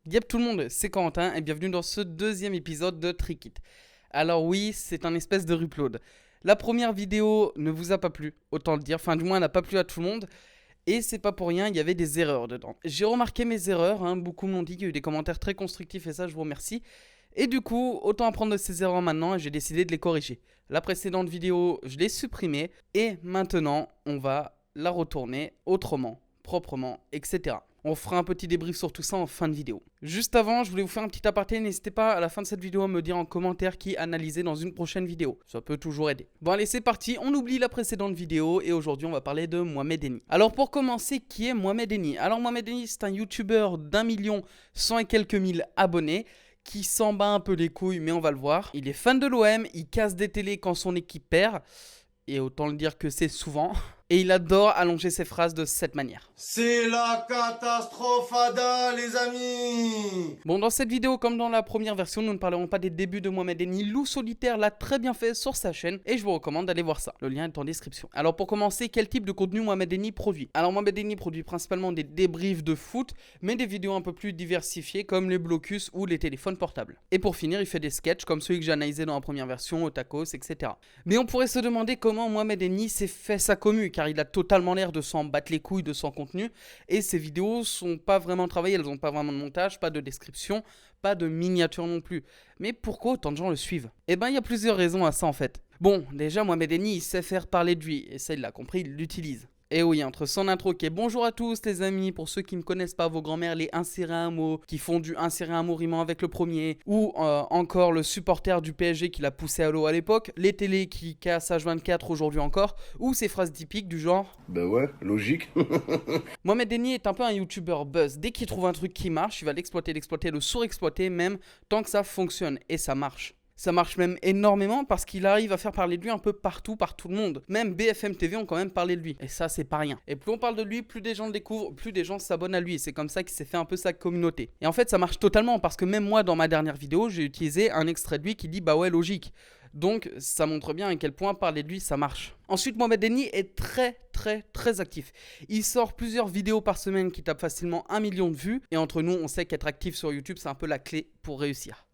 Yep tout le monde, c'est Corentin et bienvenue dans ce deuxième épisode de Trickit. Alors oui, c'est un espèce de upload. La première vidéo ne vous a pas plu, autant le dire, enfin du moins elle n'a pas plu à tout le monde. Et c'est pas pour rien, il y avait des erreurs dedans. J'ai remarqué mes erreurs, beaucoup m'ont dit qu'il y a eu des commentaires très constructifs et ça je vous remercie. Et du coup, autant apprendre de ces erreurs maintenant et j'ai décidé de les corriger. La précédente vidéo, je l'ai supprimée et maintenant on va la retourner autrement, proprement, etc. On fera un petit débrief sur tout ça en fin de vidéo. Juste avant, je voulais vous faire un petit aparté. N'hésitez pas à la fin de cette vidéo à me dire en commentaire qui analyser dans une prochaine vidéo. Ça peut toujours aider. Bon allez, c'est parti. On oublie la précédente vidéo et aujourd'hui on va parler de Mohamed Eni. Alors pour commencer, qui est Mohamed Eni? Alors Mohamed Eni, c'est un youtubeur d'1 et quelques mille abonnés qui s'en bat un peu les couilles, mais on va le voir. Il est fan de l'OM, il casse des télés quand son équipe perd. Et autant le dire que c'est souvent. Et il adore allonger ses phrases de cette manière. C'est la catastrophe Ada, les amis. Bon, dans cette vidéo, comme dans la première version, nous ne parlerons pas des débuts de Mohamed Eni. Loup Solitaire l'a très bien fait sur sa chaîne et je vous recommande d'aller voir ça. Le lien est en description. Alors pour commencer, quel type de contenu Mohamed Eni produit? Alors Mohamed Eni produit principalement des débriefs de foot, mais des vidéos un peu plus diversifiées comme les blocus ou les téléphones portables. Et pour finir, il fait des sketchs comme ceux que j'ai analysés dans la première version, au tacos, etc. Mais on pourrait se demander comment Mohamed Eni s'est fait sa commu, car il a totalement l'air de s'en battre les couilles de son contenu et ses vidéos sont pas vraiment travaillées, elles ont pas vraiment de montage, pas de description, pas de miniature non plus. Mais pourquoi autant de gens le suivent? Eh ben il y a plusieurs raisons à ça en fait. Bon, déjà Mohamed Eni il sait faire parler de lui et ça il l'a compris, il l'utilise. Et oui, entre son intro qui est bonjour à tous les amis, pour ceux qui ne connaissent pas vos grands-mères, les insérer un mot, qui font du insérer un mot rimant avec le premier, ou encore le supporter du PSG qui l'a poussé à l'eau à l'époque, les télés qui cassent H24 aujourd'hui encore, ou ces phrases typiques du genre Bah ouais, logique. Mohamed Eni est un peu un youtubeur buzz, dès qu'il trouve un truc qui marche, il va l'exploiter, le surexploiter même, tant que ça fonctionne, et ça marche. Ça marche même énormément parce qu'il arrive à faire parler de lui un peu partout, par tout le monde. Même BFM TV ont quand même parlé de lui. Et ça, c'est pas rien. Et plus on parle de lui, plus des gens le découvrent, plus des gens s'abonnent à lui. Et c'est comme ça qu'il s'est fait un peu sa communauté. Et en fait, ça marche totalement parce que même moi, dans ma dernière vidéo, j'ai utilisé un extrait de lui qui dit bah ouais, logique. Donc, ça montre bien à quel point parler de lui, ça marche. Ensuite, Mohamed Eni est très actif. Il sort plusieurs vidéos par semaine qui tapent facilement 1 million de vues. Et entre nous, on sait qu'être actif sur YouTube, c'est un peu la clé pour réussir.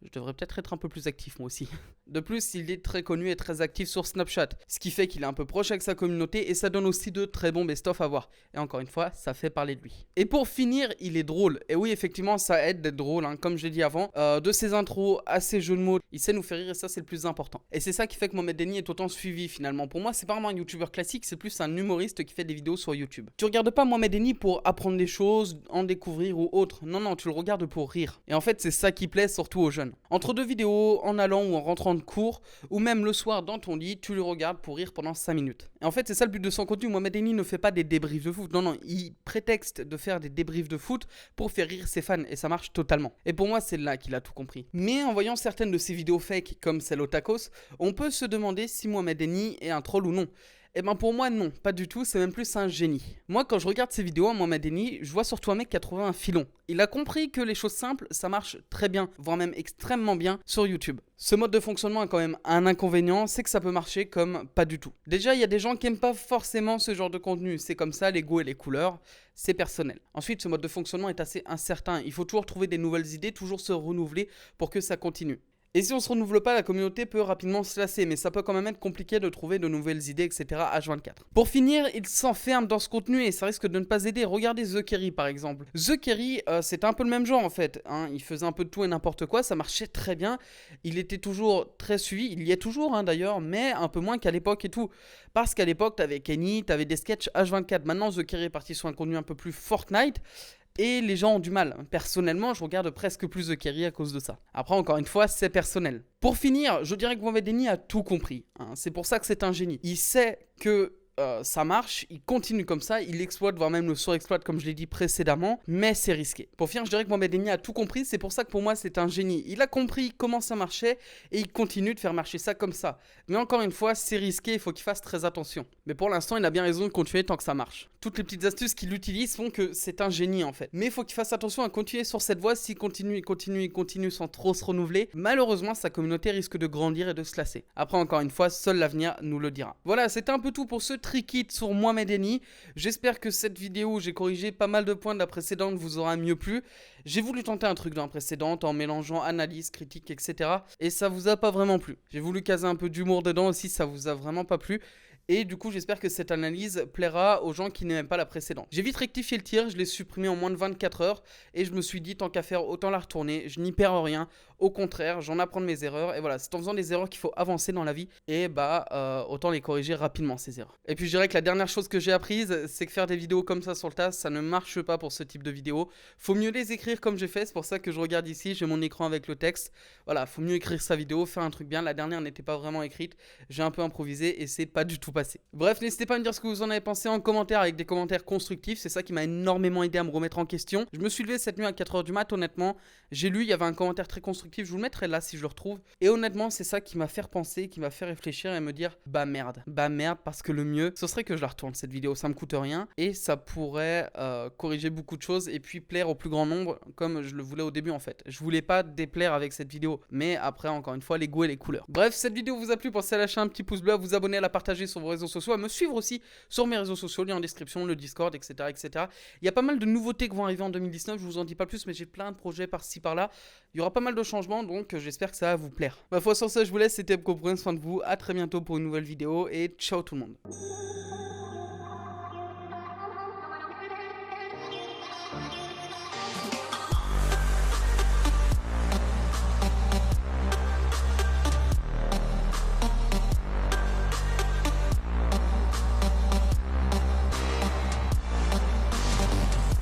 Je devrais peut-être être un peu plus actif moi aussi. De plus, il est très connu et très actif sur Snapchat, ce qui fait qu'il est un peu proche avec sa communauté et ça donne aussi de très bons best-of à voir. Et encore une fois, ça fait parler de lui. Et pour finir, il est drôle. Et oui, effectivement, ça aide d'être drôle, comme je l'ai dit avant. De ses intros à ses jeux de mots, il sait nous faire rire et ça, c'est le plus important. Et c'est ça qui fait que Mohamed Eni est autant suivi finalement. Pour moi, c'est pas vraiment un youtubeur classique, c'est plus un humoriste qui fait des vidéos sur YouTube. Tu regardes pas Mohamed Eni pour apprendre des choses, en découvrir ou autre. Non, tu le regardes pour rire. Et en fait, c'est ça qui plaît surtout aux jeunes. Entre deux vidéos, en allant ou en rentrant de cours, ou même le soir dans ton lit, tu le regardes pour rire pendant 5 minutes. Et en fait, c'est ça le but de son contenu. Mohamed Eni ne fait pas des débriefs de foot. Non, il prétexte de faire des débriefs de foot pour faire rire ses fans. Et ça marche totalement. Et pour moi, c'est là qu'il a tout compris. Mais en voyant certaines de ses vidéos fake, comme celle au tacos, on peut se demander si Mohamed Eni est un troll ou non. Eh ben pour moi non, pas du tout, c'est même plus un génie. Moi quand je regarde ses vidéos à Mohamed Eni, je vois surtout un mec qui a trouvé un filon. Il a compris que les choses simples, ça marche très bien, voire même extrêmement bien sur YouTube. Ce mode de fonctionnement a quand même un inconvénient, c'est que ça peut marcher comme pas du tout. Déjà, il y a des gens qui aiment pas forcément ce genre de contenu, c'est comme ça, les goûts et les couleurs, c'est personnel. Ensuite, ce mode de fonctionnement est assez incertain, il faut toujours trouver des nouvelles idées, toujours se renouveler pour que ça continue. Et si on se renouvelle pas, la communauté peut rapidement se lasser, mais ça peut quand même être compliqué de trouver de nouvelles idées, etc. H24. Pour finir, il s'enferme dans ce contenu et ça risque de ne pas aider. Regardez The Kerry par exemple. The Kerry, c'était un peu le même genre en fait. Il faisait un peu de tout et n'importe quoi, ça marchait très bien. Il était toujours très suivi, il y est toujours d'ailleurs, mais un peu moins qu'à l'époque et tout. Parce qu'à l'époque, t'avais Kenny, t'avais des sketchs H24. Maintenant, The Kerry est parti sur un contenu un peu plus Fortnite. Et les gens ont du mal. Personnellement, je regarde presque plus The Kerry à cause de ça. Après, encore une fois, c'est personnel. Pour finir, je dirais que Mohamed Eni a tout compris. C'est pour ça que c'est un génie. Il sait que ça marche, il continue comme ça, il exploite, voire même le surexploite comme je l'ai dit précédemment, mais c'est risqué. Pour finir, je dirais que Mohamed Eni a tout compris, c'est pour ça que pour moi c'est un génie. Il a compris comment ça marchait et il continue de faire marcher ça comme ça. Mais encore une fois, c'est risqué, il faut qu'il fasse très attention. Mais pour l'instant, il a bien raison de continuer tant que ça marche. toutes les petites astuces qu'il utilise font que c'est un génie en fait. Mais il faut qu'il fasse attention à continuer sur cette voie. S'il continue sans trop se renouveler, malheureusement sa communauté risque de grandir et de se lasser. Après encore une fois, seul l'avenir nous le dira. Voilà, c'était un peu tout pour ce Trickit sur Mohamed Eni. J'espère que cette vidéo où j'ai corrigé pas mal de points de la précédente vous aura mieux plu. J'ai voulu tenter un truc dans la précédente en mélangeant analyse, critique, etc. Et ça vous a pas vraiment plu. J'ai voulu caser un peu d'humour dedans aussi, ça vous a vraiment pas plu. Et du coup, j'espère que cette analyse plaira aux gens qui n'aiment pas la précédente. J'ai vite rectifié le tir, je l'ai supprimé en moins de 24 heures. Et je me suis dit, tant qu'à faire, autant la retourner. Je n'y perds rien. Au contraire, j'en apprends de mes erreurs. Et voilà, c'est en faisant des erreurs qu'il faut avancer dans la vie. Et autant les corriger rapidement, ces erreurs. Et puis, je dirais que la dernière chose que j'ai apprise, c'est que faire des vidéos comme ça sur le tas, ça ne marche pas pour ce type de vidéo. Faut mieux les écrire comme j'ai fait. C'est pour ça que je regarde ici, j'ai mon écran avec le texte. Voilà, faut mieux écrire sa vidéo, faire un truc bien. La dernière n'était pas vraiment écrite. J'ai un peu improvisé et c'est pas du tout passé. Bref, n'hésitez pas à me dire ce que vous en avez pensé en commentaire avec des commentaires constructifs. C'est ça qui m'a énormément aidé à me remettre en question. Je me suis levé cette nuit à 4h du mat, honnêtement. J'ai lu, il y avait un commentaire très constructif. Je vous le mettrai là si je le retrouve. Et honnêtement, c'est ça qui m'a fait repenser, qui m'a fait réfléchir et me dire bah merde, parce que le mieux, ce serait que je la retourne cette vidéo. Ça me coûte rien et ça pourrait corriger beaucoup de choses et puis plaire au plus grand nombre comme je le voulais au début en fait. Je voulais pas déplaire avec cette vidéo, mais après, encore une fois, les goûts et les couleurs. Bref, cette vidéo vous a plu, pensez à lâcher un petit pouce bleu, à vous abonner, à la partager sur vos réseaux sociaux, à me suivre aussi sur mes réseaux sociaux, lien en description, le Discord, etc., etc. Il y a pas mal de nouveautés qui vont arriver en 2019, je vous en dis pas plus, mais j'ai plein de projets par-ci par-là. Il y aura pas mal de changements, donc j'espère que ça va vous plaire. Ma foi, sur ça, je vous laisse, c'était Epco, prenez soin de vous, à très bientôt pour une nouvelle vidéo, et ciao tout le monde.